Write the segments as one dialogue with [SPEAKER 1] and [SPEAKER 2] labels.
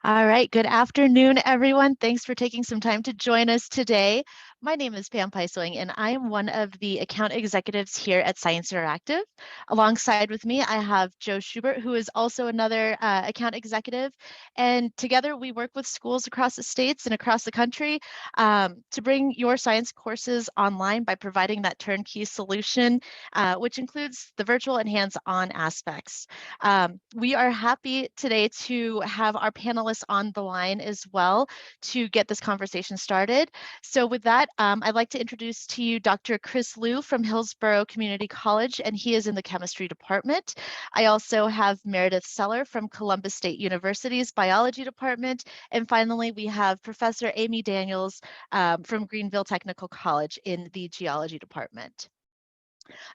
[SPEAKER 1] All right, good afternoon, everyone. Thanks for taking some time to join us today. My name is Pam Peisling, and I am one of the account executives here at Science Interactive. Alongside with me, I have Joe Schubert, who is also another account executive. And together we work with schools across the states and across the country to bring your science courses online by providing that turnkey solution, which includes the virtual and hands-on aspects. We are happy today to have our panelists on the line as well to get this conversation started. So with that, I'd like to introduce to you Dr. Chris Liu from Hillsborough Community College, and he is in the chemistry department. I also have Meredith Seller from Columbus State University's biology department. And finally, we have Professor Amy Daniels from Greenville Technical College in the geology department.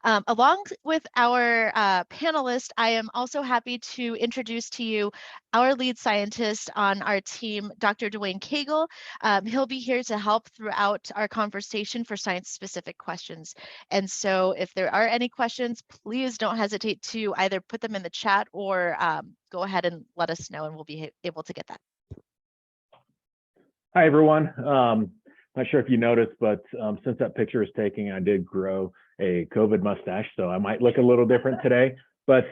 [SPEAKER 1] Along with our panelists, I am also happy to introduce to you our lead scientist on our team, Dr. Dwayne Cagle. He'll be here to help throughout our conversation for science-specific questions. And so if there are any questions, please don't hesitate to either put them in the chat or go ahead and let us know, and we'll be able to get that.
[SPEAKER 2] Hi, everyone. Not sure if you noticed, but since that picture is taken, I did grow a COVID mustache, so I might look a little different today. But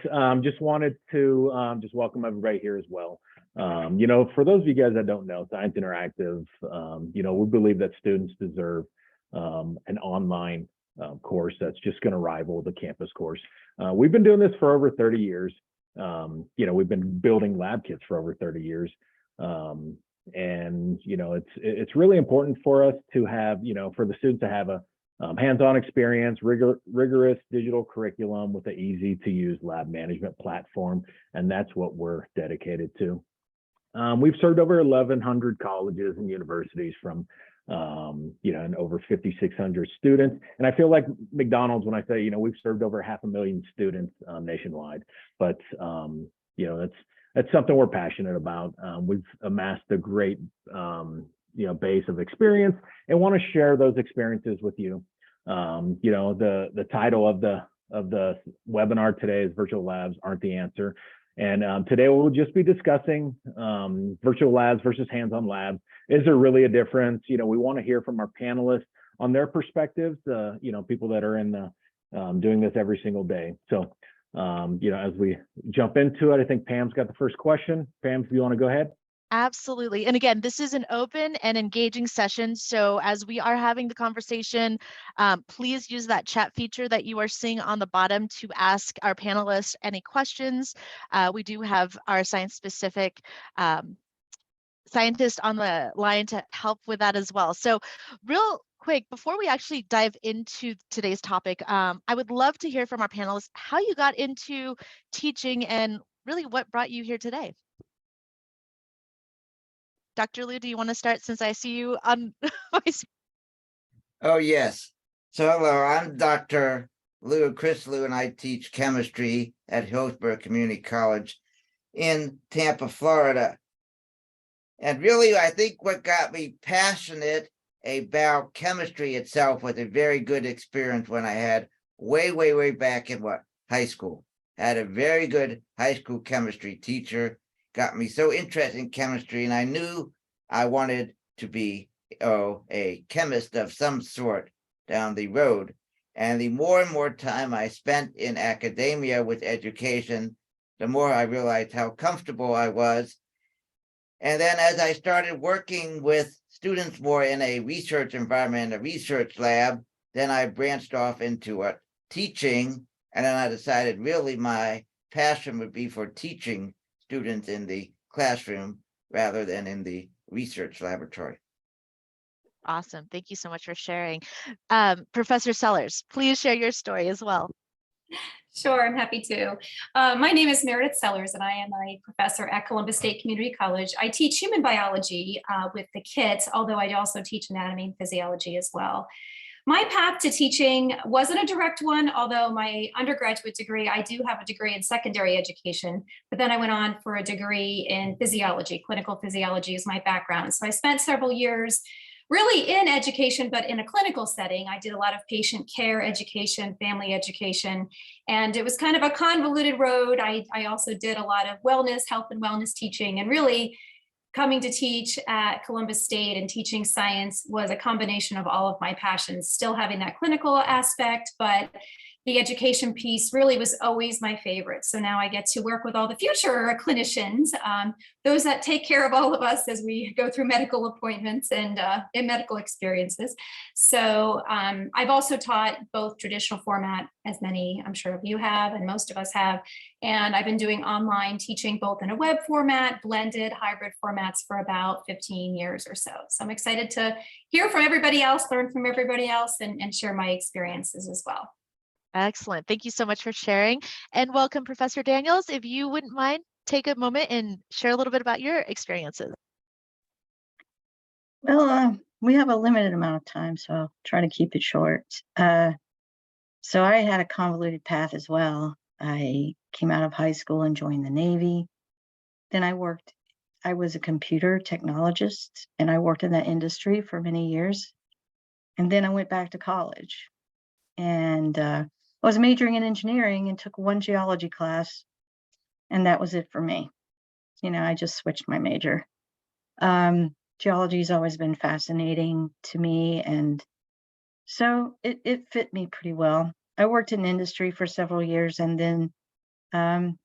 [SPEAKER 2] just wanted to just welcome everybody here as well. For those of you guys that don't know, Science Interactive, we believe that students deserve an online course that's just going to rival the campus course. We've been doing this for over 30 years. We've been building lab kits for over 30 years. And it's really important for us to have, for the students to have a hands-on experience, rigorous digital curriculum with an easy-to-use lab management platform, and that's what we're dedicated to. We've served over 1,100 colleges and universities from, and over 5,600 students. And I feel like McDonald's when I say, we've served over 500,000 students nationwide. But that's something we're passionate about. We've amassed a great, base of experience and want to share those experiences with you. The title of the webinar today is Virtual Labs Aren't the Answer. And today we'll just be discussing virtual labs versus hands-on labs. Is there really a difference? We want to hear from our panelists on their perspectives, people that are in the doing this every single day. So as we jump into it, I think Pam's got the first question. Pam, if you want to go ahead.
[SPEAKER 1] Absolutely. And again, this is an open and engaging session. So as we are having the conversation, please use that chat feature that you are seeing on the bottom to ask our panelists any questions. We do have our science-specific scientist on the line to help with that as well. So real quick, before we actually dive into today's topic, I would love to hear from our panelists how you got into teaching and really what brought you here today. Dr. Liu, do you want to start since I see you on my screen?
[SPEAKER 3] Oh, yes. So hello, I'm Dr. Chris Liu, and I teach chemistry at Hillsborough Community College in Tampa, Florida. And really, I think what got me passionate about chemistry itself was a very good experience when I had way back in high school. I had a very good high school chemistry teacher, got me so interested in chemistry, and I knew I wanted to be a chemist of some sort down the road. And the more and more time I spent in academia with education, the more I realized how comfortable I was. And then as I started working with students more in a research environment, a research lab, then I branched off into teaching. And then I decided really my passion would be for teaching students in the classroom rather than in the research laboratory.
[SPEAKER 1] Awesome. Thank you so much for sharing. Professor Sellers, please share your story as well.
[SPEAKER 4] Sure, I'm happy to. My name is Meredith Sellers, and I am a professor at Columbus State Community College. I teach human biology with the kids, although I also teach anatomy and physiology as well. My path to teaching wasn't a direct one, although my undergraduate degree, I do have a degree in secondary education, but then I went on for a degree in physiology. Clinical physiology is my background. So I spent several years really in education, but in a clinical setting. I did a lot of patient care education, family education, and it was kind of a convoluted road. I also did a lot of wellness, health and wellness teaching, and really coming to teach at Columbus State and teaching science was a combination of all of my passions, still having that clinical aspect, but the education piece really was always my favorite. So now I get to work with all the future clinicians, those that take care of all of us as we go through medical appointments and medical experiences. So I've also taught both traditional format, as many I'm sure of you have and most of us have, and I've been doing online teaching both in a web format, blended hybrid formats for about 15 years or so. So I'm excited to hear from everybody else, learn from everybody else, and share my experiences as well.
[SPEAKER 1] Excellent. Thank you so much for sharing. And welcome, Professor Daniels. If you wouldn't mind, take a moment and share a little bit about your experiences.
[SPEAKER 5] Well, we have a limited amount of time, so I'll try to keep it short. So I had a convoluted path as well. I came out of high school and joined the Navy. Then I was a computer technologist, and I worked in that industry for many years. And then I went back to college, and I was majoring in engineering and took one geology class, and that was it for me. I just switched my major. Geology has always been fascinating to me, and so it fit me pretty well. I worked in industry for several years and then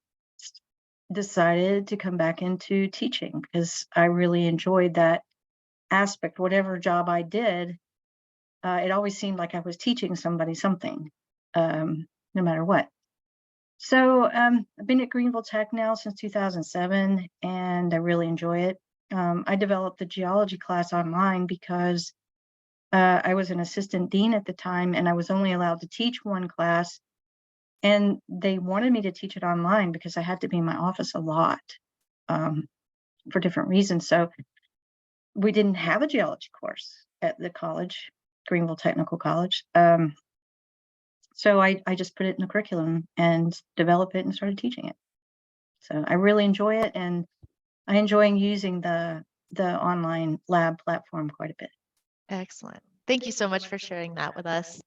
[SPEAKER 5] decided to come back into teaching because I really enjoyed that aspect. Whatever job I did, it always seemed like I was teaching somebody something, no matter what. So I've been at Greenville Tech now since 2007, and I really enjoy it. I developed the geology class online because I was an assistant dean at the time, and I was only allowed to teach one class. And they wanted me to teach it online because I had to be in my office a lot for different reasons. So we didn't have a geology course at the college, Greenville Technical College. So I just put it in the curriculum and developed it and started teaching it. So I really enjoy it, and I enjoy using the online lab platform quite a bit.
[SPEAKER 1] Excellent. Thank you so much for sharing that with us.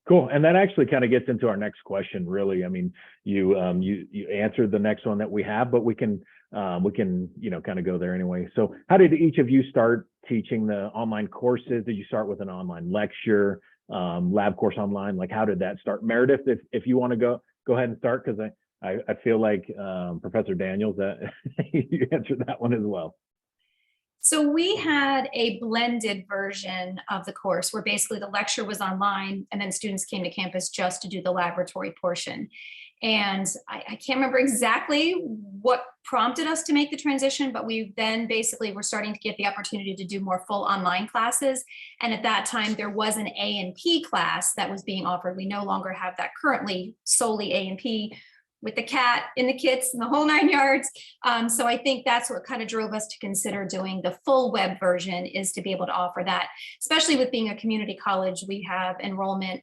[SPEAKER 2] Cool. And that actually kind of gets into our next question, really. I mean, you answered the next one that we have, but we can kind of go there anyway. So how did each of you start teaching the online courses? Did you start with an online lecture, lab course online? Like, how did that start? Meredith, if you want to go ahead and start, because I feel like Professor Daniels, that you answered that one as well.
[SPEAKER 4] So we had a blended version of the course where basically the lecture was online and then students came to campus just to do the laboratory portion. And I can't remember exactly what prompted us to make the transition, but we then basically were starting to get the opportunity to do more full online classes. And at that time, there was an A&P class that was being offered. We no longer have that currently, solely A&P, with the cat and the kits and the whole 9 yards. So I think that's what kind of drove us to consider doing the full web version, is to be able to offer that, especially with being a community college. We have enrollment,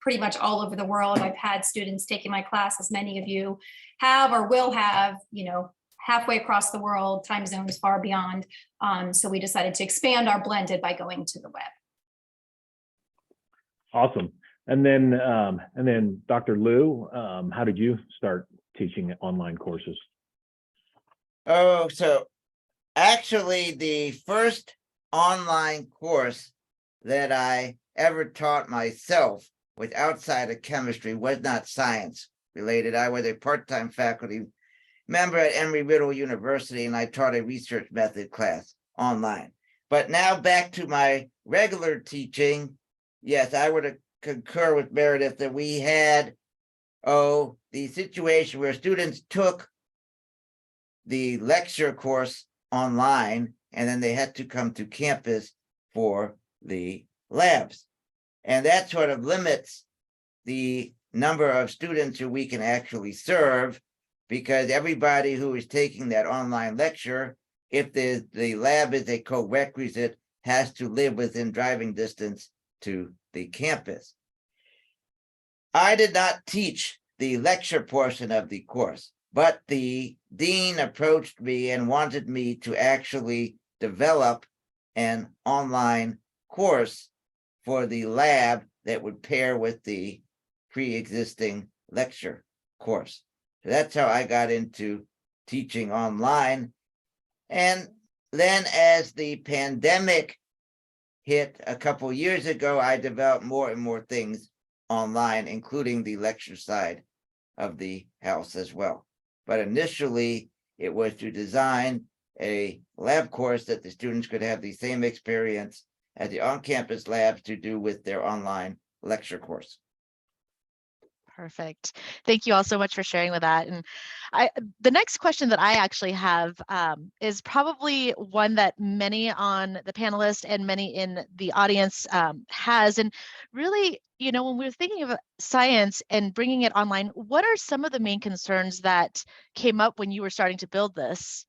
[SPEAKER 4] pretty much all over the world. I've had students taking my class, as many of you have or will have, halfway across the world, time zones far beyond. So we decided to expand our blended by going to the web.
[SPEAKER 2] Awesome. And then Dr. Liu, how did you start teaching online courses?
[SPEAKER 3] Oh, so actually the first online course that I ever taught myself with outside of chemistry was not science related. I was a part-time faculty member at Embry-Riddle University, and I taught a research method class online. But now back to my regular teaching. Yes, I would concur with Meredith that we had the situation where students took the lecture course online and then they had to come to campus for the labs, and that sort of limits the number of students who we can actually serve, because everybody who is taking that online lecture, if the lab is a co-requisite, has to live within driving distance to the campus. I did not teach the lecture portion of the course, but the dean approached me and wanted me to actually develop an online course for the lab that would pair with the pre-existing lecture course. So that's how I got into teaching online. And then as the pandemic hit a couple years ago, I developed more and more things online, including the lecture side of the house as well. But initially, it was to design a lab course that the students could have the same experience as the on-campus labs to do with their online lecture course.
[SPEAKER 1] Perfect. Thank you all so much for sharing with that. And the next question that I actually have is probably one that many on the panelists and many in the audience has. And really, you know, when we were thinking of science and bringing it online, what are some of the main concerns that came up when you were starting to build this?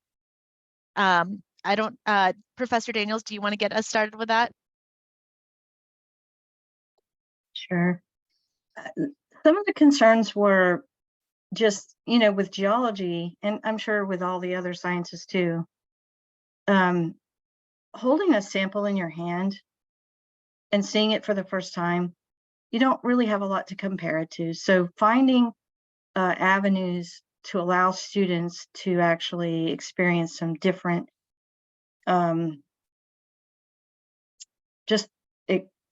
[SPEAKER 1] Professor Daniels, do you want to get us started with that?
[SPEAKER 5] Sure. Some of the concerns were just, you know, with geology, and I'm sure with all the other sciences too, holding a sample in your hand and seeing it for the first time, you don't really have a lot to compare it to. So finding avenues to allow students to actually experience some different,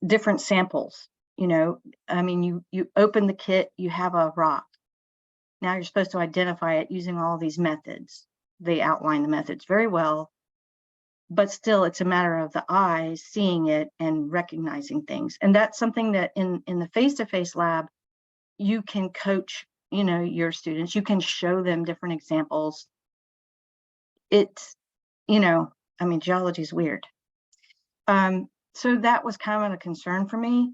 [SPEAKER 5] different samples. You know, I mean, you open the kit, you have a rock. Now you're supposed to identify it using all these methods. They outline the methods very well, but still it's a matter of the eyes seeing it and recognizing things. And that's something that in the face-to-face lab, you can coach, you know, your students, you can show them different examples. It's, you know, I mean, geology is weird. So that was kind of a concern for me.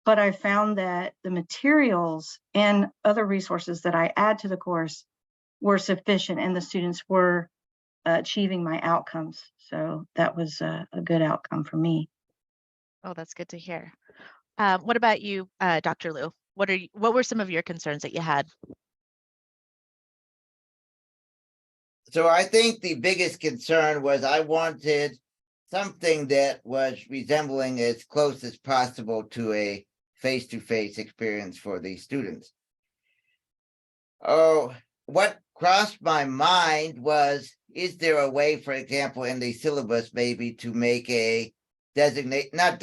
[SPEAKER 5] But I found that the materials and other resources that I add to the course were sufficient and the students were achieving my outcomes. So that was a good outcome for me.
[SPEAKER 1] Oh, that's good to hear. What about you, Dr. Liu? What were some of your concerns that you had?
[SPEAKER 3] So I think the biggest concern was I wanted something that was resembling as close as possible to a face-to-face experience for the students. Oh, what crossed my mind was, is there a way, for example, in the syllabus maybe to make a designate, not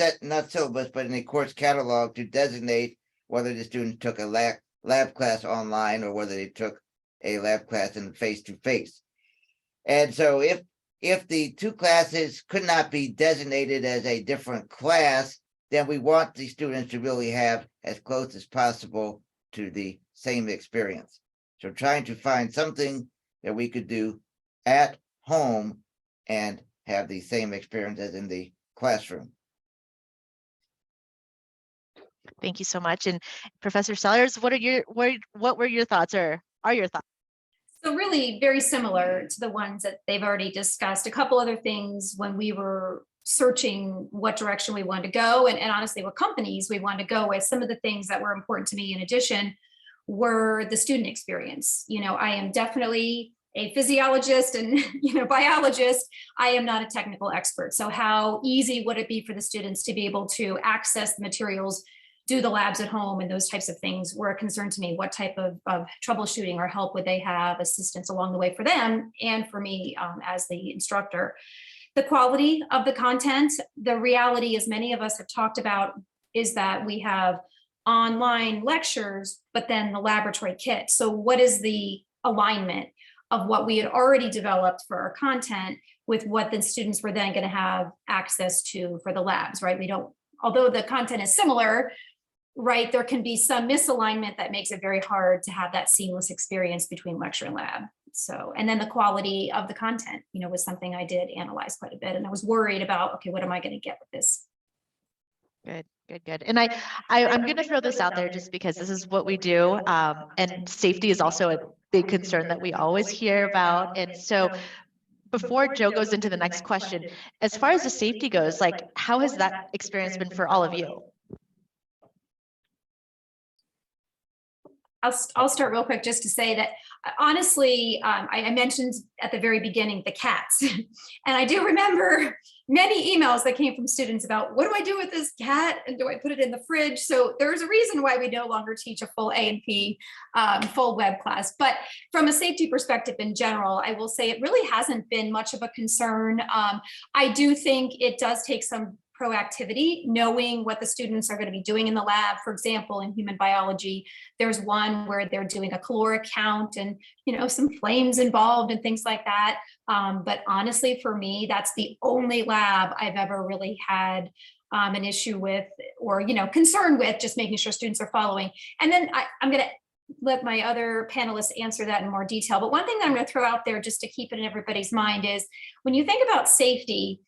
[SPEAKER 3] syllabus, but in a course catalog to designate whether the students took a lab class online or whether they took a lab class in face-to-face. And so if the two classes could not be designated as a different class, then we want the students to really have as close as possible to the same experience. So trying to find something that we could do at home and have the same experience as in the classroom.
[SPEAKER 1] Thank you so much. And Professor Sellers, what were your thoughts, or are your thoughts?
[SPEAKER 4] So really very similar to the ones that they've already discussed. A couple other things when we were searching what direction we wanted to go, and honestly what companies we wanted to go with. Some of the things that were important to me in addition were the student experience. You know, I am definitely a physiologist and, you know, biologist. I am not a technical expert. So how easy would it be for the students to be able to access the materials, do the labs at home, and those types of things were a concern to me. What type of troubleshooting or help would they have, assistance along the way for them and for me as the instructor. The quality of the content, the reality, as many of us have talked about, is that we have online lectures, but then the laboratory kit. So what is the alignment of what we had already developed for our content with what the students were then going to have access to for the labs, right? We don't, although the content is similar, right, there can be some misalignment that makes it very hard to have that seamless experience between lecture and lab. So, and then the quality of the content, you know, was something I did analyze quite a bit, and I was worried about, okay, what am I going to get with this?
[SPEAKER 1] Good, good, good. And I'm going to throw this out there just because this is what we do. And safety is also a big concern that we always hear about. And so before Joe goes into the next question, as far as the safety goes, like, how has that experience been for all of you?
[SPEAKER 4] I'll start real quick just to say that honestly, I mentioned at the very beginning the cats, and I do remember many emails that came from students about what do I do with this cat and do I put it in the fridge? So there's a reason why we no longer teach a full A&P full web class. But from a safety perspective in general, I will say it really hasn't been much of a concern. I do think it does take some proactivity, knowing what the students are going to be doing in the lab. For example, in human biology, there's one where they're doing a caloric count and, you know, some flames involved and things like that. But honestly, for me, that's the only lab I've ever really had an issue with, or, you know, concern with, just making sure students are following. And then I'm going to let my other panelists answer that in more detail. But one thing that I'm going to throw out there just to keep it in everybody's mind is when you think about safety,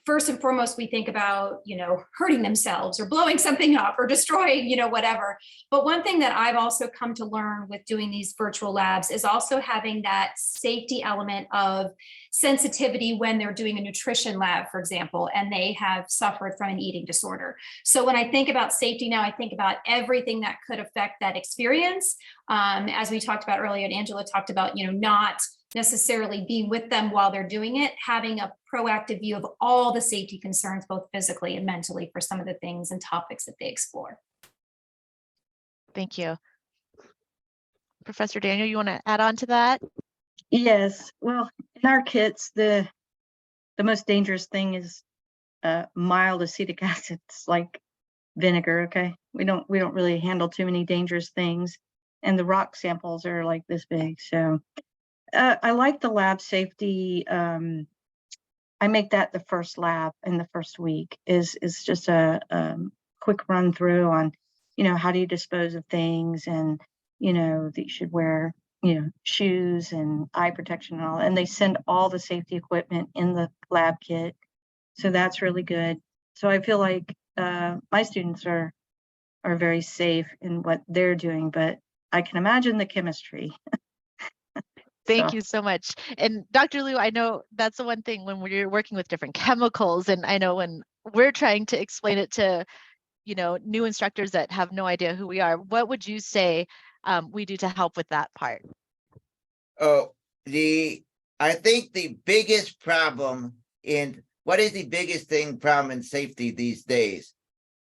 [SPEAKER 4] first and foremost, we think about, you know, hurting themselves or blowing something up or destroying, you know, whatever. But one thing that I've also come to learn with doing these virtual labs is also having that safety element of sensitivity when they're doing a nutrition lab, for example, and they have suffered from an eating disorder. So when I think about safety now, I think about everything that could affect that experience. As we talked about earlier, and Angela talked about, you know, not necessarily being with them while they're doing it, having a proactive view of all the safety concerns, both physically and mentally, for some of the things and topics that they explore.
[SPEAKER 1] Thank you. Professor Daniel, you want to add on to that?
[SPEAKER 5] Yes, well, in our kits, the most dangerous thing is mild acetic acid. It's like vinegar. Okay, we don't really handle too many dangerous things, and the rock samples are like this big. So I like the lab safety. I make that the first lab in the first week is just a quick run through on, you know, how do you dispose of things, and, you know, that you should wear, you know, shoes and eye protection and all. And they send all the safety equipment in the lab kit. So that's really good. So I feel like my students are very safe in what they're doing, but I can imagine the chemistry.
[SPEAKER 1] Thank you so much. And Dr. Liu, I know that's the one thing when we're working with different chemicals, and I know when we're trying to explain it to, you know, new instructors that have no idea who we are, what would you say we do to help with that part?
[SPEAKER 3] Oh, I think the biggest problem problem in safety these days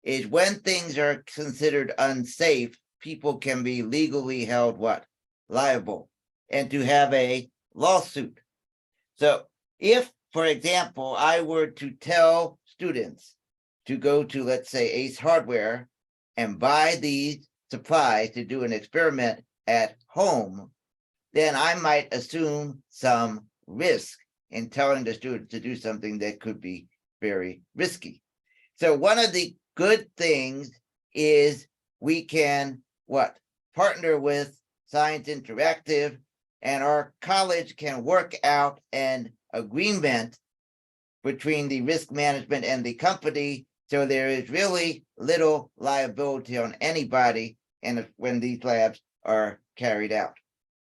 [SPEAKER 3] is when things are considered unsafe, people can be legally held liable, and to have a lawsuit. So if, for example, I were to tell students to go to, let's say, Ace Hardware and buy these supplies to do an experiment at home, then I might assume some risk in telling the student to do something that could be very risky. So one of the good things is we can partner with Science Interactive, and our college can work out an agreement between the risk management and the company, so there is really little liability on anybody and when these labs are carried out.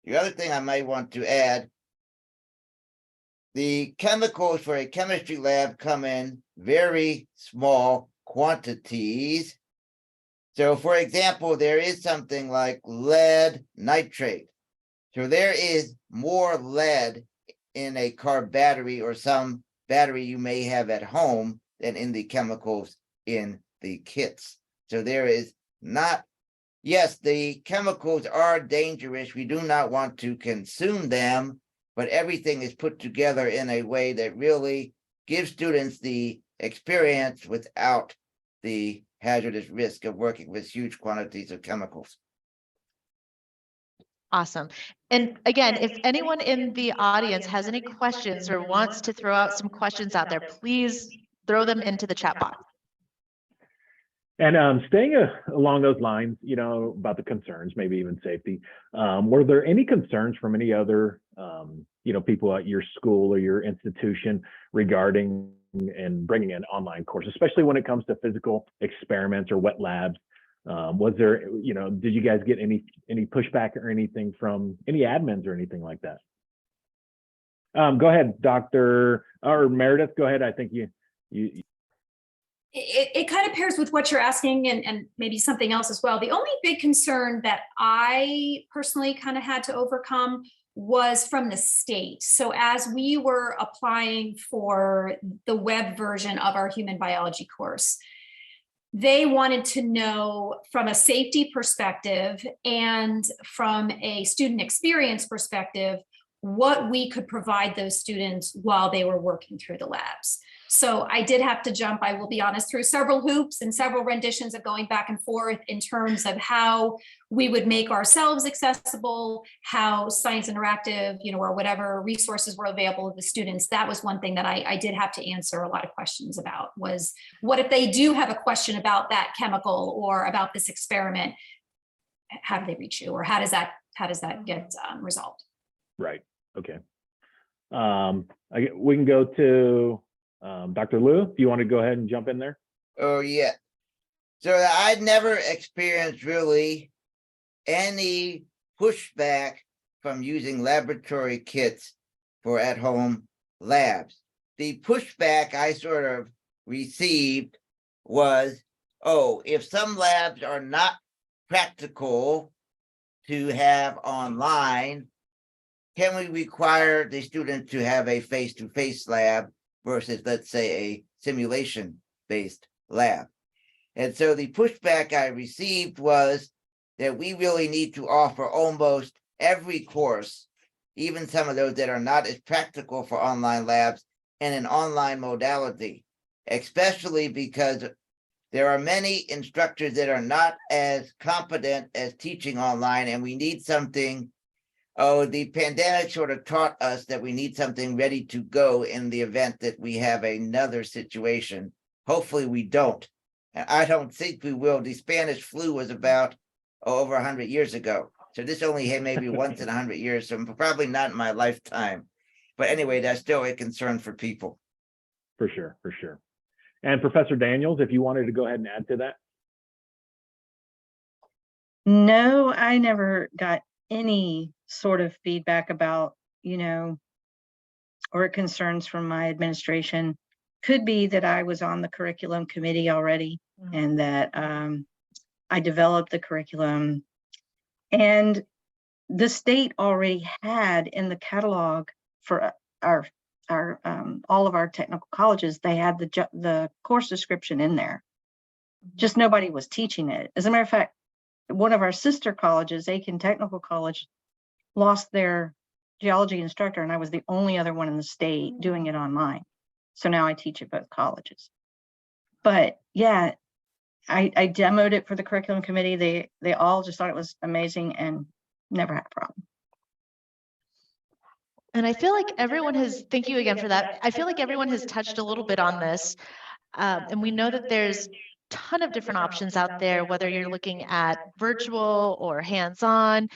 [SPEAKER 3] The other thing I might want to add, the chemicals for a chemistry lab come in very small quantities. So for example, there is something like lead nitrate. So there is more lead in a car battery or some battery you may have at home than in the chemicals in the kits. So there is not, yes, the chemicals are dangerous. We do not want to consume them, but everything is put together in a way that really gives students the experience without the hazardous risk of working with huge quantities of chemicals.
[SPEAKER 1] Awesome. And again, if anyone in the audience has any questions or wants to throw out some questions out there, please throw them into the chat box.
[SPEAKER 2] And staying along those lines, you know, about the concerns, maybe even safety, were there any concerns from any other, you know, people at your school or your institution regarding and bringing an online course, especially when it comes to physical experiments or wet labs? Was there, you know, did you guys get any pushback or anything from any admins or anything like that? Go ahead, Dr. or Meredith, go ahead. I think you
[SPEAKER 4] It kind of pairs with what you're asking and maybe something else as well. The only big concern that I personally kind of had to overcome was from the state. So as we were applying for the web version of our human biology course, they wanted to know from a safety perspective and from a student experience perspective, what we could provide those students while they were working through the labs. So I did have to jump, I will be honest, through several hoops and several renditions of going back and forth in terms of how we would make ourselves accessible, how Science Interactive, or whatever resources were available to the students. That was one thing that I did have to answer a lot of questions about, was what if they do have a question about that chemical or about this experiment, how do they reach you, or how does that get resolved?
[SPEAKER 2] Right. Okay. We can go to Dr. Liu. Do you want to go ahead and jump in there?
[SPEAKER 3] Oh, yeah. So I'd never experienced really any pushback from using laboratory kits for at-home labs. The pushback I sort of received was, oh, if some labs are not practical to have online, can we require the student to have a face-to-face lab versus, let's say, a simulation-based lab? And so the pushback I received was that we really need to offer almost every course, even some of those that are not as practical for online labs, in an online modality, especially because there are many instructors that are not as competent as teaching online, and we need something. Oh, the pandemic sort of taught us that we need something ready to go in the event that we have another situation. Hopefully we don't. And I don't think we will. The Spanish flu was about over 100 years ago. So this only had maybe once in 100 years, so probably not in my lifetime. But anyway, that's still a concern for people.
[SPEAKER 2] For sure, for sure. And Professor Daniels, if you wanted to go ahead and add to that.
[SPEAKER 5] No, I never got any sort of feedback about, or concerns from my administration. Could be that I was on the curriculum committee already and that I developed the curriculum. And the state already had in the catalog for our all of our technical colleges, they had the course description in there. Just nobody was teaching it. As a matter of fact, one of our sister colleges, Aiken Technical College, lost their geology instructor, and I was the only other one in the state doing it online. So now I teach at both colleges. But yeah, I demoed it for the curriculum committee. They all just thought it was amazing and never had a problem.
[SPEAKER 1] And I feel like everyone has, thank you again for that. I feel like everyone has touched a little bit on this. And we know that there's a ton of different options out there, whether you're looking at virtual or hands-on.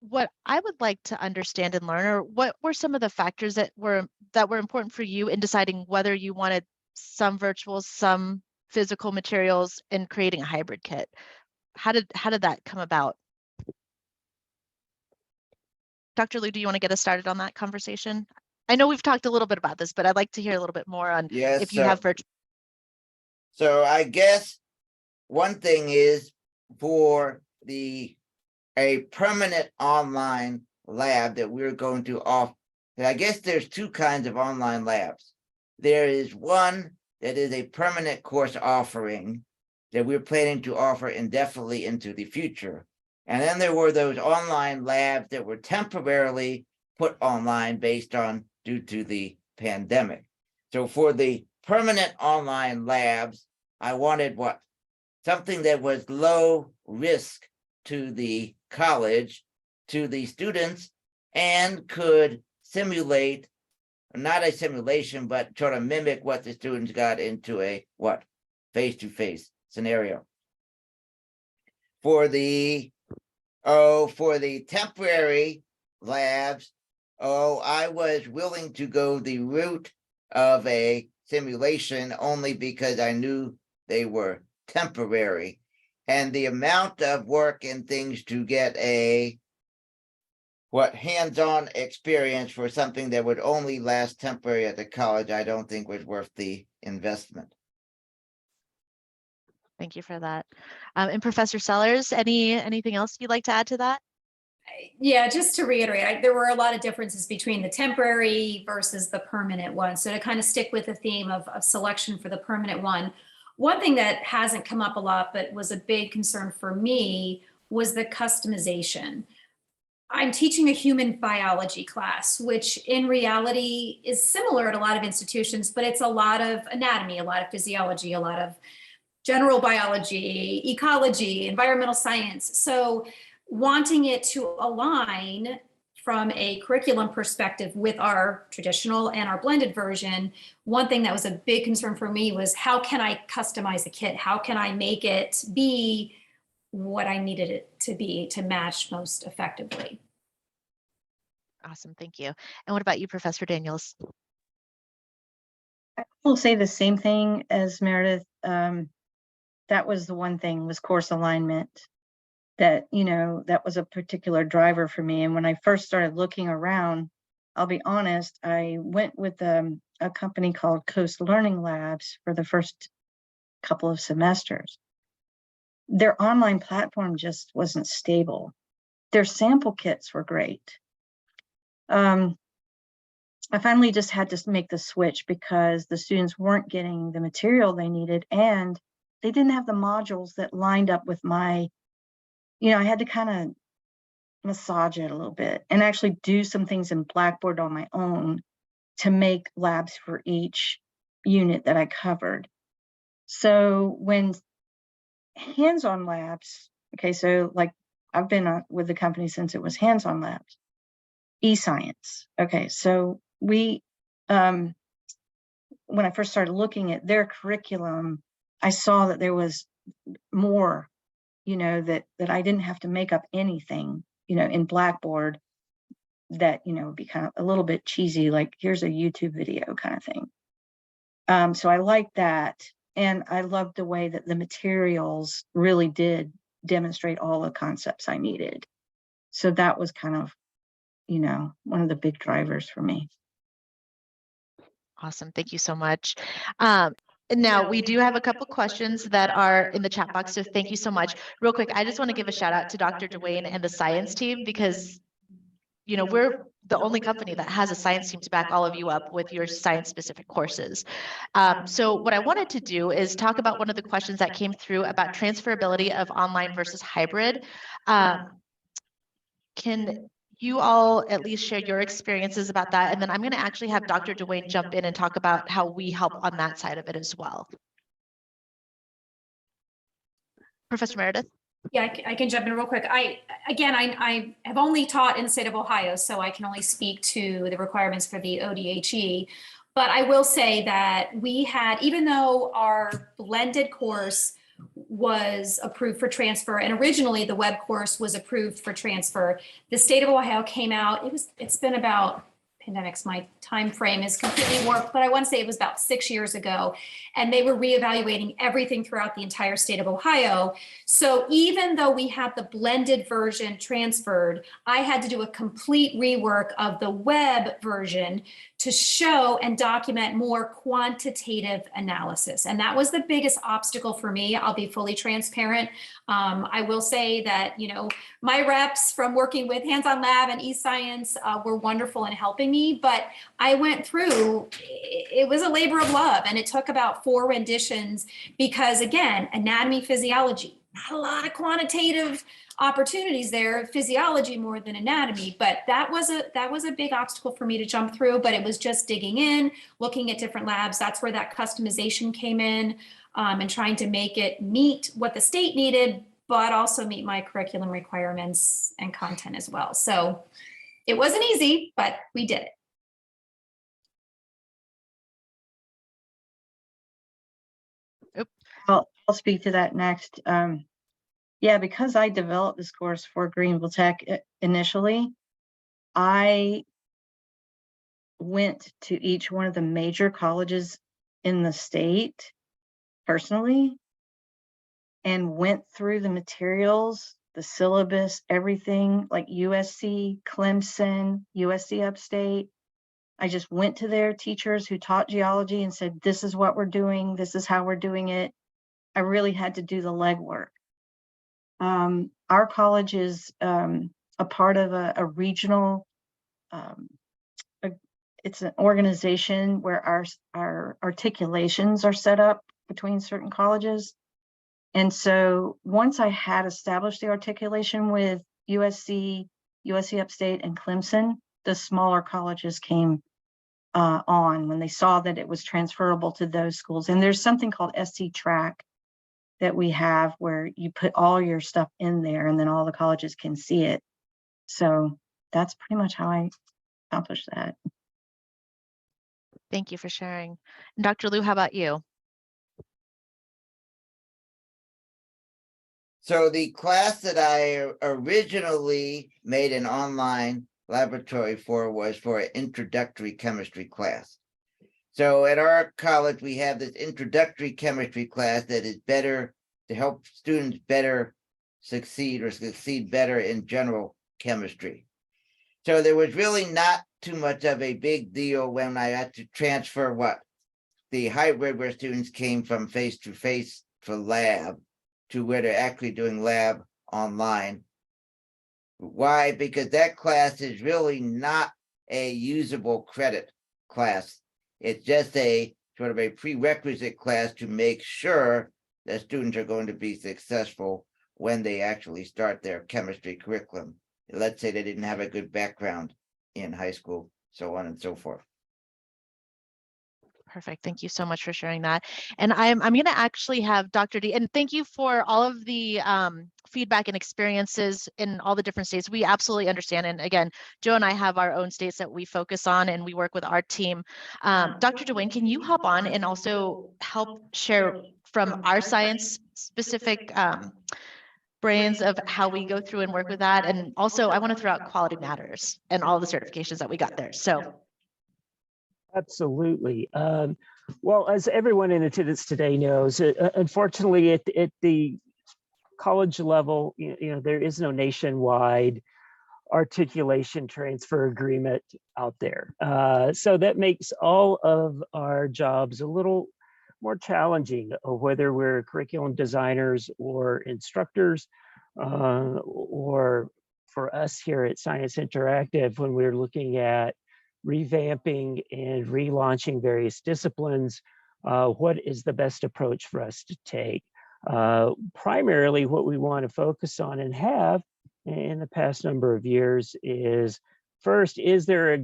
[SPEAKER 1] What I would like to understand and learn, or what were some of the factors that were important for you in deciding whether you wanted some virtual, some physical materials, and creating a hybrid kit? How did that come about? Dr. Liu, do you want to get us started on that conversation? I know we've talked a little bit about this, but I'd like to hear a little bit more on if you have virtual.
[SPEAKER 3] So I guess one thing is for a permanent online lab that we're going to offer. I guess there's two kinds of online labs. There is one that is a permanent course offering that we're planning to offer indefinitely into the future. And then there were those online labs that were temporarily put online due to the pandemic. So for the permanent online labs, I wanted something that was low risk to the college, to the students, and could simulate, not a simulation, but sort of mimic what the students got into a face-to-face scenario. For the temporary labs, I was willing to go the route of a simulation only because I knew they were temporary. And the amount of work and things to get a hands-on experience for something that would only last temporary at the college, I don't think was worth the investment.
[SPEAKER 1] Thank you for that. And Professor Sellers, anything else you'd like to add to that?
[SPEAKER 4] Yeah, just to reiterate, there were a lot of differences between the temporary versus the permanent one. So to kind of stick with the theme of selection for the permanent one thing that hasn't come up a lot, but was a big concern for me, was the customization. I'm teaching a human biology class, which in reality is similar at a lot of institutions, but it's a lot of anatomy, a lot of physiology, a lot of general biology, ecology, environmental science. So wanting it to align from a curriculum perspective with our traditional and our blended version, one thing that was a big concern for me was, how can I customize a kit? How can I make it be what I needed it to be to match most effectively?
[SPEAKER 1] Awesome, thank you. And what about you, Professor Daniels?
[SPEAKER 5] I will say the same thing as Meredith. That was the one thing, was course alignment. That, that was a particular driver for me. And when I first started looking around, I'll be honest, I went with a company called Coast Learning Labs for the first couple of semesters. Their online platform just wasn't stable. Their sample kits were great. I finally just had to make the switch because the students weren't getting the material they needed, and they didn't have the modules that lined up with my, I had to kind of massage it a little bit and actually do some things in Blackboard on my own to make labs for each unit that I covered. So when hands-on labs, okay, so like I've been with the company since it was hands-on labs, eScience. Okay, so we, when I first started looking at their curriculum, I saw that there was more, that I didn't have to make up anything, in Blackboard that, would be kind of a little bit cheesy, like here's a YouTube video kind of thing. So I liked that. And I loved the way that the materials really did demonstrate all the concepts I needed. So that was kind of, one of the big drivers for me.
[SPEAKER 1] Awesome, thank you so much. Now we do have a couple questions that are in the chat box, so thank you so much. Real quick, I just want to give a shout out to Dr. Dwayne and the science team, because we're the only company that has a science team to back all of you up with your science specific courses. So what I wanted to do is talk about one of the questions that came through about transferability of online versus hybrid. Can you all at least share your experiences about that? And then I'm going to actually have Dr. Dwayne jump in and talk about how we help on that side of it as well. Professor Meredith?
[SPEAKER 4] Yeah, I can jump in real quick. I have only taught in the state of Ohio, so I can only speak to the requirements for the ODHE. But I will say that we had, even though our blended course was approved for transfer, and originally the web course was approved for transfer, the state of Ohio came out, it's been about, pandemics, my time frame is completely warped, but I want to say it was about 6 years ago, and they were reevaluating everything throughout the entire state of Ohio. So even though we had the blended version transferred, I had to do a complete rework of the web version to show and document more quantitative analysis. And that was the biggest obstacle for me. I'll be fully transparent. I will say that, my reps from working with Hands-On Lab and eScience were wonderful in helping me, but I went through, it was a labor of love, and it took about 4 renditions because, again, anatomy, physiology, not a lot of quantitative opportunities there, physiology more than anatomy, but that was a big obstacle for me to jump through. But it was just digging in, looking at different labs. That's where that customization came in, and trying to make it meet what the state needed, but also meet my curriculum requirements and content as well. So it wasn't easy, but we did it.
[SPEAKER 5] I'll speak to that next. Yeah, because I developed this course for Greenville Tech initially, I went to each one of the major colleges in the state personally and went through the materials, the syllabus, everything, like USC, Clemson, USC Upstate. I just went to their teachers who taught geology and said, this is what we're doing. This is how we're doing it. I really had to do the legwork. Our college is a part of a regional, it's an organization where our articulations are set up between certain colleges. And so once I had established the articulation with USC, USC Upstate, and Clemson, the smaller colleges came on when they saw that it was transferable to those schools. And there's something called SC Track that we have where you put all your stuff in there and then all the colleges can see it. So that's pretty much how I accomplished that.
[SPEAKER 1] Thank you for sharing. And Dr. Liu, how about you?
[SPEAKER 3] So the class that I originally made an online laboratory for was for an introductory chemistry class. So at our college, we have this introductory chemistry class that is better to help students better succeed or succeed better in general chemistry. So there was really not too much of a big deal when I had to transfer the hybrid where students came from face-to-face for lab to where they're actually doing lab online. Why? Because that class is really not a usable credit class. It's just a sort of a prerequisite class to make sure that students are going to be successful when they actually start their chemistry curriculum. Let's say they didn't have a good background in high school, so on and so forth.
[SPEAKER 1] Perfect. Thank you so much for sharing that. And I'm going to actually have Dr. D, and thank you for all of the feedback and experiences in all the different states. We absolutely understand. And again, Joe and I have our own states that we focus on and we work with our team. Dr. Dwayne, can you hop on and also help share from our science specific brains of how we go through and work with that? And also I want to throw out Quality Matters and all the certifications that we got there. So
[SPEAKER 6] absolutely. Well, as everyone in attendance today knows, unfortunately, at the college level, there is no nationwide articulation transfer agreement out there. So that makes all of our jobs a little more challenging, whether we're curriculum designers or instructors, or for us here at Science Interactive, when we're looking at revamping and relaunching various disciplines, what is the best approach for us to take? Primarily what we want to focus on and have in the past number of years is, first, is there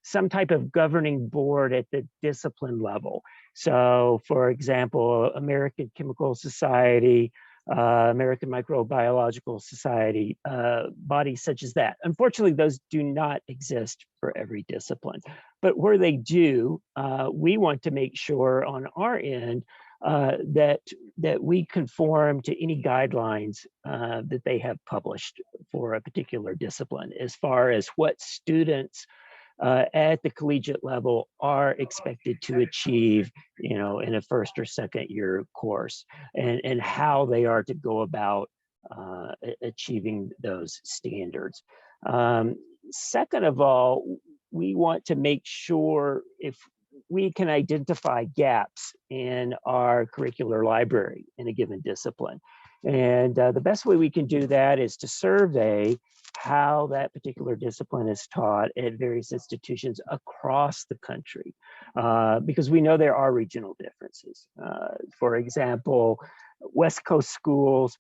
[SPEAKER 6] some type of governing board at the discipline level? So for example, American Chemical Society, American Microbiological Society, bodies such as that. Unfortunately, those do not exist for every discipline, but where they do, we want to make sure on our end that we conform to any guidelines that they have published for a particular discipline, as far as what students at the collegiate level are expected to achieve, in a first or second year course, and how they are to go about achieving those standards. Second of all, we want to make sure if we can identify gaps in our curricular library in a given discipline. And the best way we can do that is to survey how that particular discipline is taught at various institutions across the country, because we know there are regional differences. For example, West Coast schools,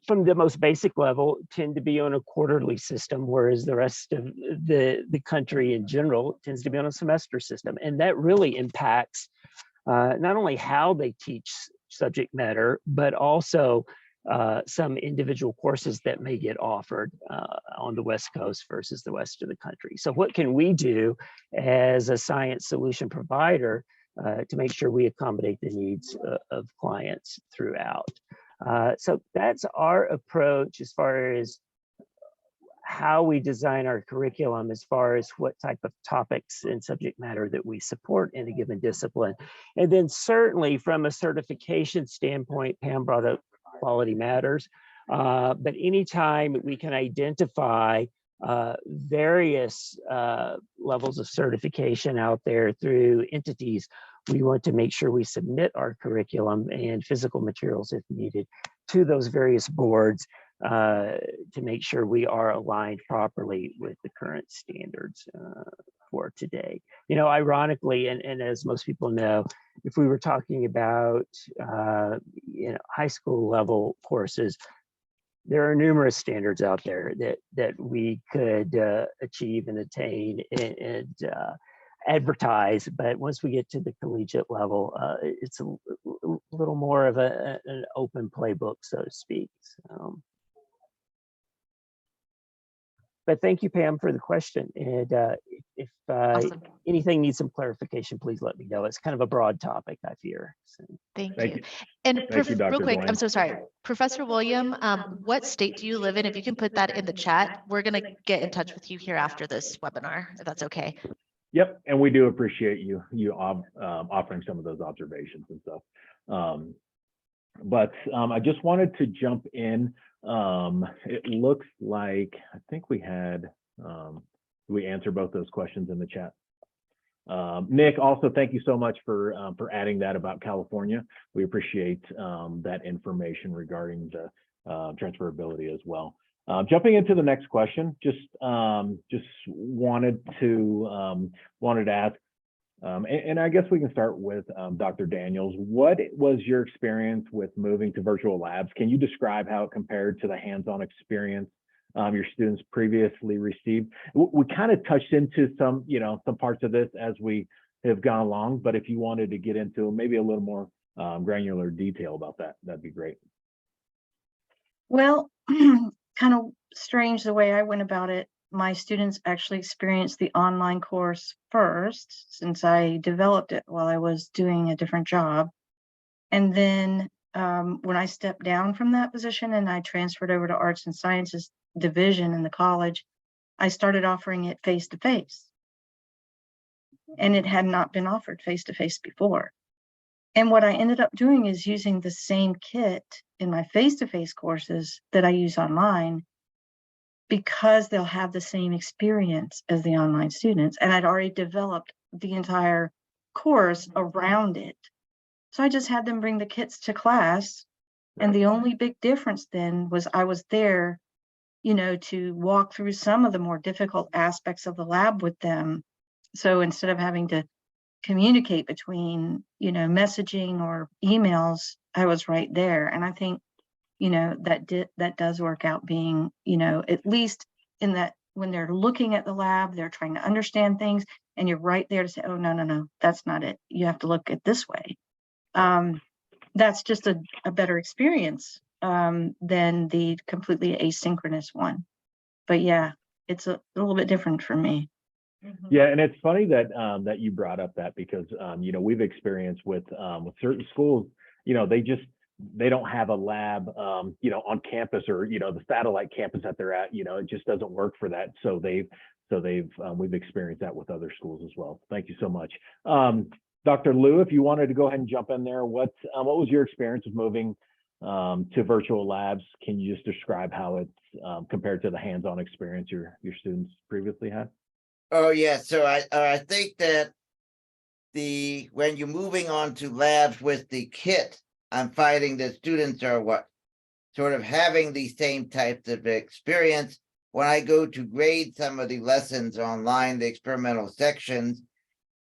[SPEAKER 6] from the most basic level, tend to be on a quarterly system, whereas the rest of the country in general tends to be on a semester system. And that really impacts not only how they teach subject matter, but also some individual courses that may get offered on the West Coast versus the rest of the country. So what can we do as a science solution provider to make sure we accommodate the needs of clients throughout? So that's our approach as far as how we design our curriculum, as far as what type of topics and subject matter that we support in a given discipline. And then certainly from a certification standpoint, Pam brought up Quality Matters, but anytime we can identify various levels of certification out there through entities, we want to make sure we submit our curriculum and physical materials if needed to those various boards to make sure we are aligned properly with the current standards for today. You know, ironically, and as most people know, if we were talking about you know, high school level courses, there are numerous standards out there that we could achieve and attain and advertise, but once we get to the collegiate level, it's a little more of an open playbook, so to speak. So, but thank you, Pam, for the question. And if
[SPEAKER 1] Awesome.
[SPEAKER 6] anything needs some clarification, please let me know. It's kind of a broad topic, I fear. So.
[SPEAKER 1] Thank
[SPEAKER 2] Thank
[SPEAKER 1] you.
[SPEAKER 2] you.
[SPEAKER 1] And
[SPEAKER 2] Thank you,
[SPEAKER 1] real
[SPEAKER 2] Dr.
[SPEAKER 1] quick, I'm
[SPEAKER 2] Dwayne.
[SPEAKER 1] so sorry. Professor William, what state do you live in? If you can put that in the chat, we're going to get in touch with you here after this webinar, if that's okay.
[SPEAKER 2] Yep, and we do appreciate you offering some of those observations and stuff. But I just wanted to jump in. It looks like, I think we had, we answer both those questions in the chat. Nick, also thank you so much for adding that about California. We appreciate that information regarding the transferability as well. Jumping into the next question, just wanted to ask, and I guess we can start with Dr. Daniels. What was your experience with moving to virtual labs? Can you describe how it compared to the hands-on experience your students previously received? We kind of touched into some, you know, some parts of this as we have gone along, but if you wanted to get into maybe a little more granular detail about that, that'd be great.
[SPEAKER 5] Well, kind of strange the way I went about it. My students actually experienced the online course first, since I developed it while I was doing a different job. And then when I stepped down from that position and I transferred over to Arts and Sciences division in the college, I started offering it face-to-face. And it had not been offered face-to-face before. And what I ended up doing is using the same kit in my face-to-face courses that I use online, because they'll have the same experience as the online students. And I'd already developed the entire course around it. So I just had them bring the kits to class. And the only big difference then was I was there, you know, to walk through some of the more difficult aspects of the lab with them. So instead of having to communicate between, you know, messaging or emails, I was right there. And I think, you know, that does work out being, you know, at least in that when they're looking at the lab, they're trying to understand things, and you're right there to say, oh, no, that's not it. You have to look at this way. That's just a better experience than the completely asynchronous one. But yeah, it's a little bit different for me.
[SPEAKER 2] Yeah, and it's funny that that you brought up that, because you know, we've experienced with certain schools, you know, they don't have a lab you know, on campus, or you know, the satellite campus that they're at, you know, it just doesn't work for that. So we've experienced that with other schools as well. Thank you so much. Dr. Liu, if you wanted to go ahead and jump in there, what was your experience with moving to virtual labs? Can you just describe how it's compared to the hands-on experience your students previously had?
[SPEAKER 3] Oh, yeah. So I think that when you're moving on to labs with the kit, I'm finding that students are sort of having the same types of experience. When I go to grade some of the lessons online, the experimental sections,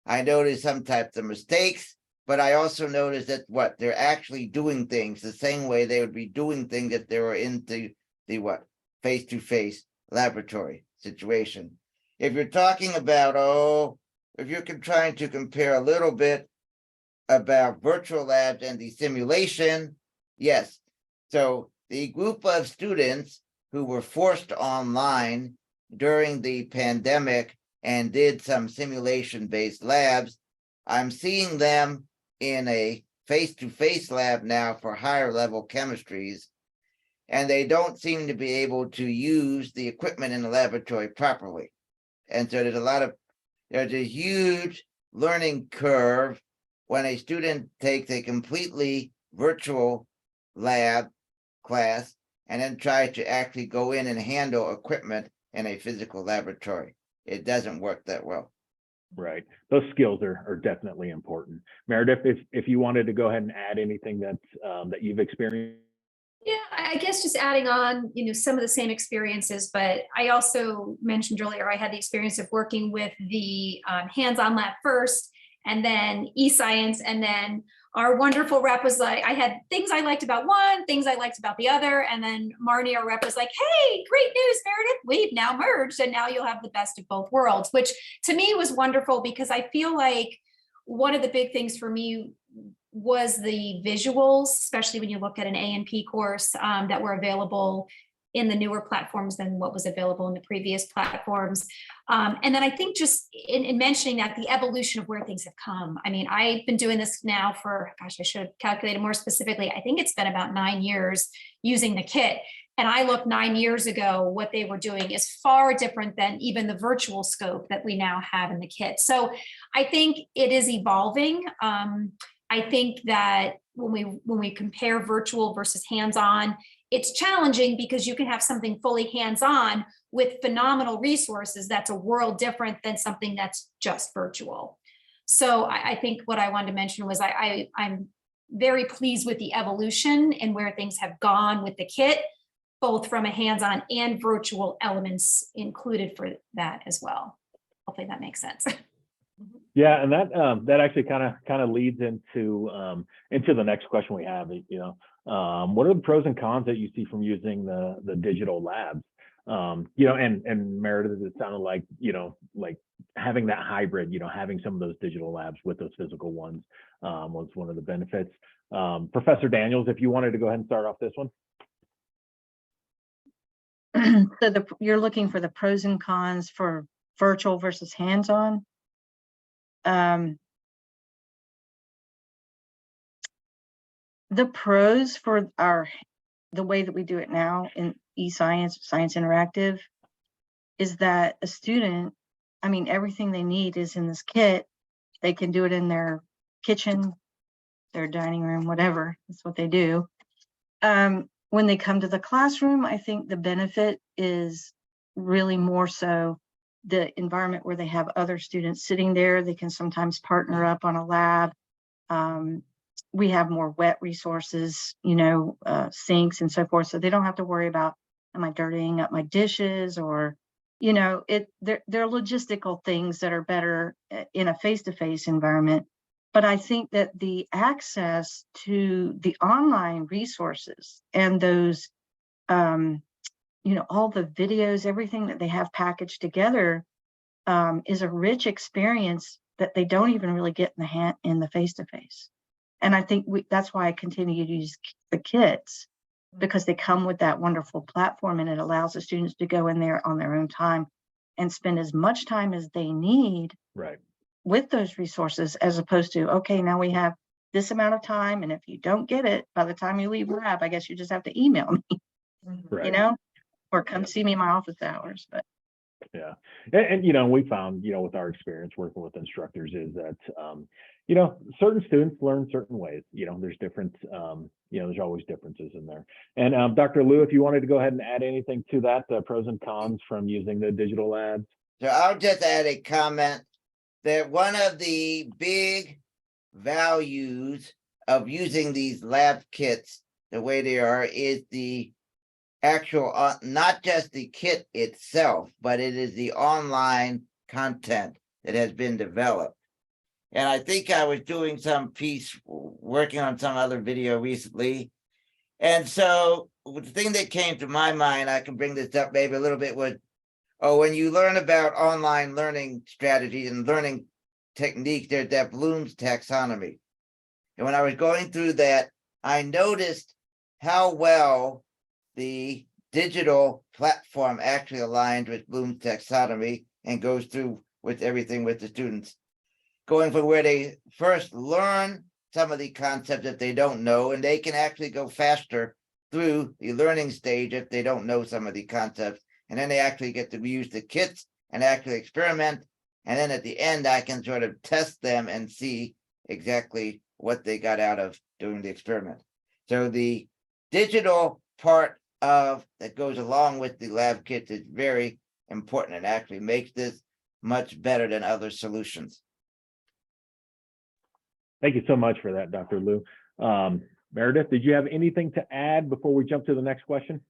[SPEAKER 3] I notice some types of mistakes, but I also notice that they're actually doing things the same way they would be doing things if they were into the face-to-face laboratory situation. If you're talking about, if you're trying to compare a little bit about virtual labs and the simulation, yes. So the group of students who were forced online during the pandemic and did some simulation-based labs, I'm seeing them in a face-to-face lab now for higher level chemistries, and they don't seem to be able to use the equipment in the laboratory properly. And so there's a huge learning curve when a student takes a completely virtual lab class and then tries to actually go in and handle equipment in a physical laboratory. It doesn't work that well.
[SPEAKER 2] Right. Those skills are definitely important. Meredith, if you wanted to go ahead and add anything that you've experienced.
[SPEAKER 4] Yeah, I guess just adding on, some of the same experiences, but I also mentioned earlier, I had the experience of working with the hands-on lab first, and then e-science, and then our wonderful rep was like, I had things I liked about one, things I liked about the other, and then Marnie, our rep, was like, hey, great news, Meredith, we've now merged, and now you'll have the best of both worlds, which to me was wonderful because I feel like one of the big things for me was the visuals, especially when you look at an A&P course that were available in the newer platforms than what was available in the previous platforms. And then I think just in mentioning that, the evolution of where things have come. I mean, I've been doing this now for, gosh, I should have calculated more specifically. I think it's been about 9 years using the kit. And I look 9 years ago, what they were doing is far different than even the virtual scope that we now have in the kit. So I think it is evolving. I think that when we compare virtual versus hands-on, it's challenging because you can have something fully hands-on with phenomenal resources that's a world different than something that's just virtual. So I think what I wanted to mention was I'm very pleased with the evolution and where things have gone with the kit, both from a hands-on and virtual elements included for that as well. Hopefully that makes sense.
[SPEAKER 2] Yeah, and that actually kind of leads into the next question we have. What are the pros and cons that you see from using the digital labs? And Meredith, it sounded like like having that hybrid, having some of those digital labs with those physical ones was one of the benefits. Professor Daniels, if you wanted to go ahead and start off this one.
[SPEAKER 5] So you're looking for the pros and cons for virtual versus hands-on. The pros for the way that we do it now in eScience, Science Interactive, is that a student, I mean, everything they need is in this kit. They can do it in their kitchen, their dining room, whatever. That's what they do. When they come to the classroom, I think the benefit is really more so the environment where they have other students sitting there. They can sometimes partner up on a lab. We have more wet resources, sinks and so forth. So they don't have to worry about, am I dirtying up my dishes, or, they're logistical things that are better in a face-to-face environment. But I think that the access to the online resources and those, all the videos, everything that they have packaged together is a rich experience that they don't even really get in the face-to-face. And I think that's why I continue to use the kits, because they come with that wonderful platform, and it allows the students to go in there on their own time and spend as much time as they need with those resources, as opposed to, okay, now we have this amount of time, and if you don't get it by the time you leave lab, I guess you just have to email me, or come see me in my office hours. But
[SPEAKER 2] yeah, and we found, with our experience working with instructors, is that certain students learn certain ways. There's different, there's always differences in there. And Dr. Liu, if you wanted to go ahead and add anything to that, the pros and cons from using the digital labs.
[SPEAKER 3] So I'll just add a comment that one of the big values of using these lab kits the way they are is the actual, not just the kit itself, but it is the online content that has been developed. And I think I was doing some piece, working on some other video recently. And so the thing that came to my mind, I can bring this up maybe a little bit, was, when you learn about online learning strategies and learning techniques, there's that Bloom's taxonomy. And when I was going through that, I noticed how well the digital platform actually aligned with Bloom's taxonomy and goes through with everything with the students, going from where they first learn some of the concepts that they don't know, and they can actually go faster through the learning stage if they don't know some of the concepts. And then they actually get to use the kits and actually experiment. And then at the end, I can sort of test them and see exactly what they got out of doing the experiment. So the digital part that goes along with the lab kits is very important, and actually makes this much better than other solutions.
[SPEAKER 2] Thank you so much for that, Dr. Liu. Meredith, did you have anything to add before we jump to the next question?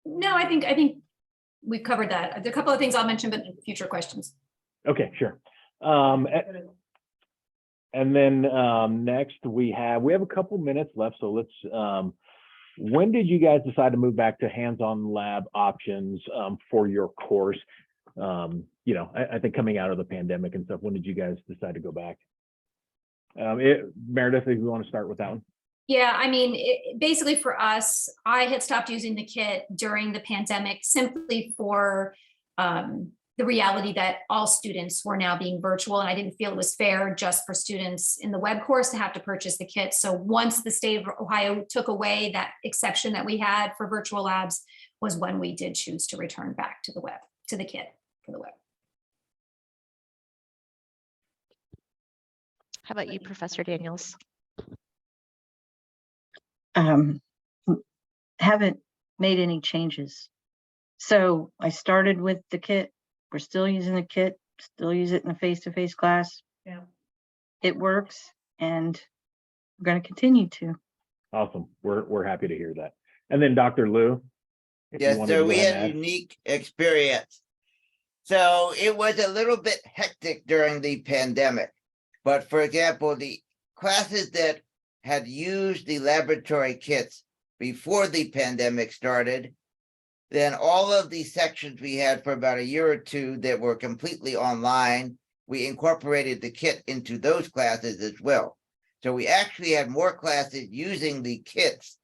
[SPEAKER 4] No, I think we've covered that. There are a couple of things I'll mention, but in future questions.
[SPEAKER 2] Okay, sure. And then next we have a couple minutes left, so let's. When did you guys decide to move back to hands-on lab options for your course? You know, I think coming out of the pandemic and stuff, when did you guys decide to go back? Meredith, if you want to start with that one.
[SPEAKER 4] Yeah, I mean, basically for us, I had stopped using the kit during the pandemic simply for the reality that all students were now being virtual, and I didn't feel it was fair just for students in the web course to have to purchase the kit. So once the state of Ohio took away that exception that we had for virtual labs was when we did choose to return back to the web, to the kit for the web.
[SPEAKER 1] How about you, Professor Daniels?
[SPEAKER 5] Haven't made any changes. So I started with the kit. We're still using the kit, still use it in a face-to-face class.
[SPEAKER 4] Yeah.
[SPEAKER 5] It works, and we're going to continue to.
[SPEAKER 2] Awesome. We're happy to hear that. And then Dr. Lou.
[SPEAKER 3] Yes, so we had a unique experience. So it was a little bit hectic during the pandemic. But for example, the classes that had used the laboratory kits before the pandemic started, then all of the sections we had for about a year or two that were completely online, we incorporated the kit into those classes as well. So we actually had more classes using the kits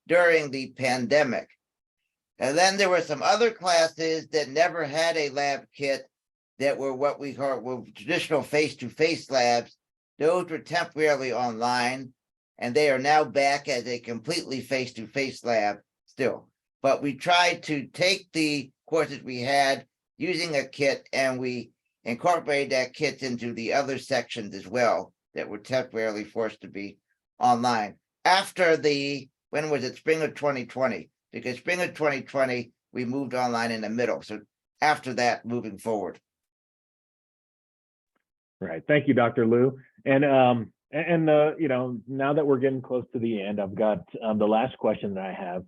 [SPEAKER 3] during the pandemic. And then there were some other classes that never had a lab kit that were what we call traditional face-to-face labs. Those were temporarily online, and they are now back as a completely face-to-face lab still. But we tried to take the courses we had using a kit, and we incorporated that kit into the other sections as well that were temporarily forced to be online. After when was it, spring of 2020? Because spring of 2020, we moved online in the middle. So after that, moving forward.
[SPEAKER 2] Right. Thank you, Dr. Lou. And you know, now that we're getting close to the end, I've got the last question that I have.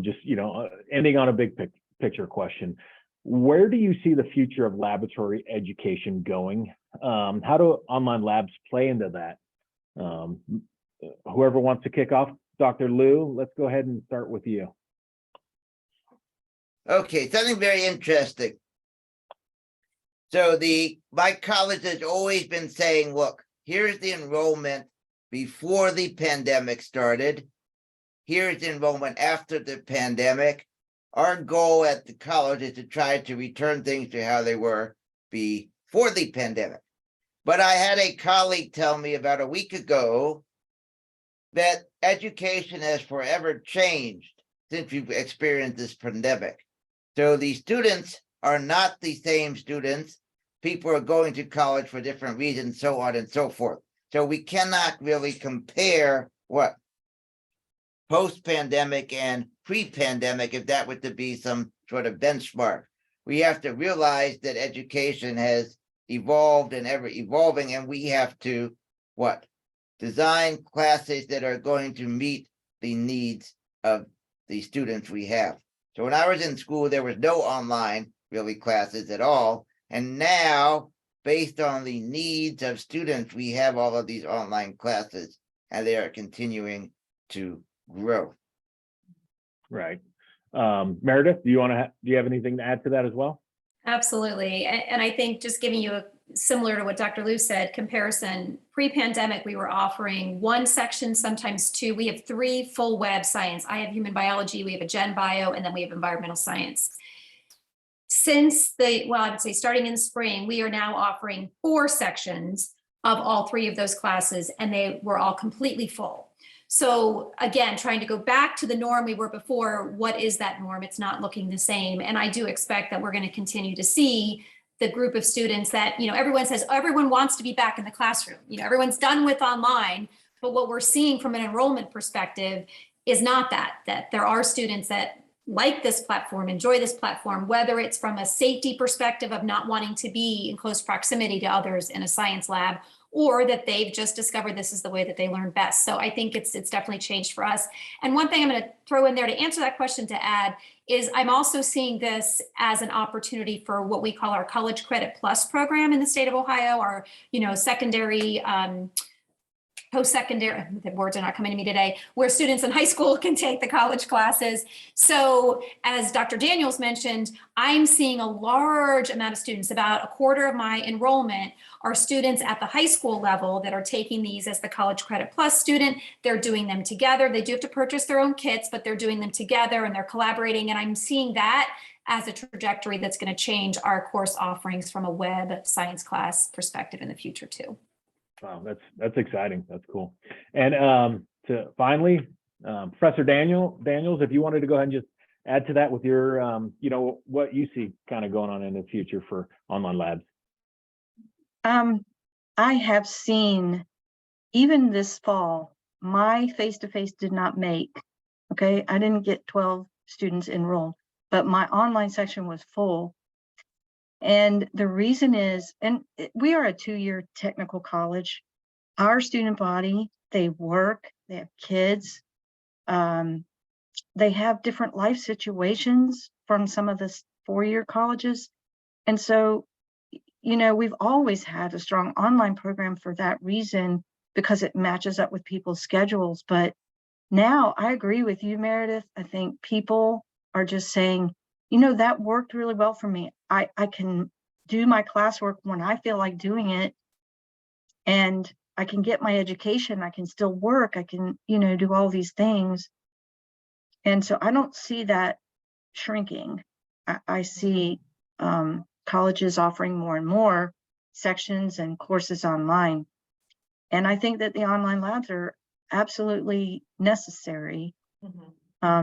[SPEAKER 2] Just, you know, ending on a big picture question. Where do you see the future of laboratory education going? How do online labs play into that? Whoever wants to kick off, Dr. Lou, let's go ahead and start with you.
[SPEAKER 3] Okay, something very interesting. So my college has always been saying, look, here's the enrollment before the pandemic started. Here's the enrollment after the pandemic. Our goal at the college is to try to return things to how they were before the pandemic. But I had a colleague tell me about a week ago that education has forever changed since we've experienced this pandemic. So the students are not the same students. People are going to college for different reasons, so on and so forth. So we cannot really compare what post-pandemic and pre-pandemic, if that were to be some sort of benchmark. We have to realize that education has evolved and ever evolving, and we have to what? Design classes that are going to meet the needs of the students we have. So when I was in school, there was no online really classes at all. And now, based on the needs of students, we have all of these online classes, and they are continuing to grow.
[SPEAKER 2] Right. Meredith, do you have anything to add to that as well?
[SPEAKER 4] Absolutely. And I think just giving you similar to what Dr. Lou said, comparison, pre-pandemic, we were offering one section, sometimes two. We have 3 full web science. I have human biology, we have a gen bio, and then we have environmental science. Since I would say starting in spring, we are now offering 4 sections of all 3 of those classes, and they were all completely full. So again, trying to go back to the norm we were before, what is that norm? It's not looking the same. And I do expect that we're going to continue to see the group of students that, you know, everyone says everyone wants to be back in the classroom. You know, everyone's done with online, but what we're seeing from an enrollment perspective is not that there are students that like this platform, enjoy this platform, whether it's from a safety perspective of not wanting to be in close proximity to others in a science lab, or that they've just discovered this is the way that they learn best. So I think it's definitely changed for us. And one thing I'm going to throw in there to answer that question to add is I'm also seeing this as an opportunity for what we call our College Credit Plus program in the state of Ohio, our, secondary, post-secondary, the words are not coming to me today, where students in high school can take the college classes. So as Dr. Daniels mentioned, I'm seeing a large amount of students, about a quarter of my enrollment are students at the high school level that are taking these as the College Credit Plus student. They're doing them together. They do have to purchase their own kits, but they're doing them together and they're collaborating. And I'm seeing that as a trajectory that's going to change our course offerings from a web science class perspective in the future too.
[SPEAKER 2] Wow, that's exciting. That's cool. And to finally, Professor Daniels, if you wanted to go ahead and just add to that with your, what you see kind of going on in the future for online labs.
[SPEAKER 5] I have seen, even this fall, my face-to-face did not make, okay, I didn't get 12 students enrolled, but my online section was full. And the reason is, we are a 2-year technical college. Our student body, they work, they have kids, they have different life situations from some of the 4-year colleges. And so, we've always had a strong online program for that reason, because it matches up with people's schedules. But now I agree with you, Meredith. I think people are just saying, that worked really well for me. I can do my classwork when I feel like doing it, and I can get my education. I can still work. I can, do all these things. And so I don't see that shrinking. I see colleges offering more and more sections and courses online. And I think that the online labs are absolutely necessary,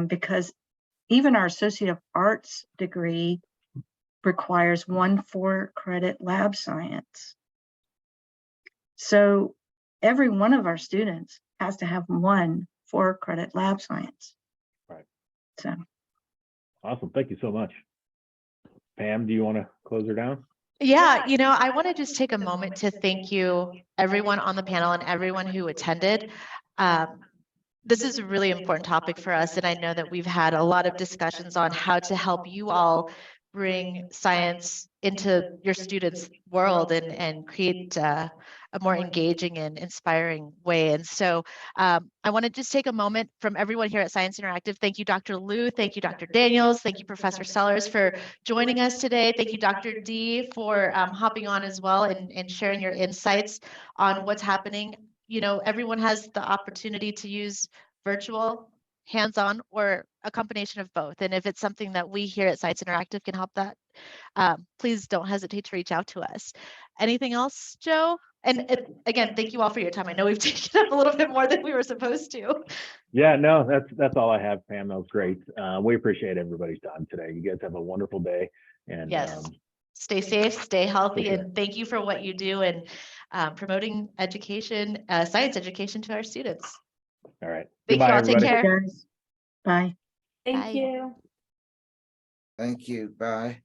[SPEAKER 5] because even our Associate of Arts degree requires 1 4-credit lab science. So every one of our students has to have 1 4-credit lab science.
[SPEAKER 2] Right.
[SPEAKER 5] So.
[SPEAKER 2] Awesome. Thank you so much. Pam, do you want to close her down?
[SPEAKER 1] Yeah, I want to just take a moment to thank you, everyone on the panel and everyone who attended. This is a really important topic for us, and I know that we've had a lot of discussions on how to help you all bring science into your students' world and create a more engaging and inspiring way. And so I want to just take a moment from everyone here at Science Interactive. Thank you, Dr. Liu. Thank you, Dr. Daniels. Thank you, Professor Sellers, for joining us today. Thank you, Dr. D, for hopping on as well and sharing your insights on what's happening. Everyone has the opportunity to use virtual, hands-on, or a combination of both. And if it's something that we here at Science Interactive can help that, please don't hesitate to reach out to us. Anything else, Joe? And again, thank you all for your time. I know we've taken up a little bit more than we were supposed to.
[SPEAKER 2] Yeah, no, that's all I have, Pam. That was great. We appreciate everybody's time today. You guys have a wonderful day. And
[SPEAKER 1] yes, stay safe, stay healthy,
[SPEAKER 2] sure.
[SPEAKER 1] and thank you for what you do and promoting education, science education to our students.
[SPEAKER 2] All right.
[SPEAKER 1] Thank
[SPEAKER 2] Goodbye,
[SPEAKER 1] you all.
[SPEAKER 2] everybody.
[SPEAKER 1] Take care.
[SPEAKER 5] Guys, bye.
[SPEAKER 4] Thank
[SPEAKER 1] Bye.
[SPEAKER 4] you.
[SPEAKER 3] Thank you. Bye.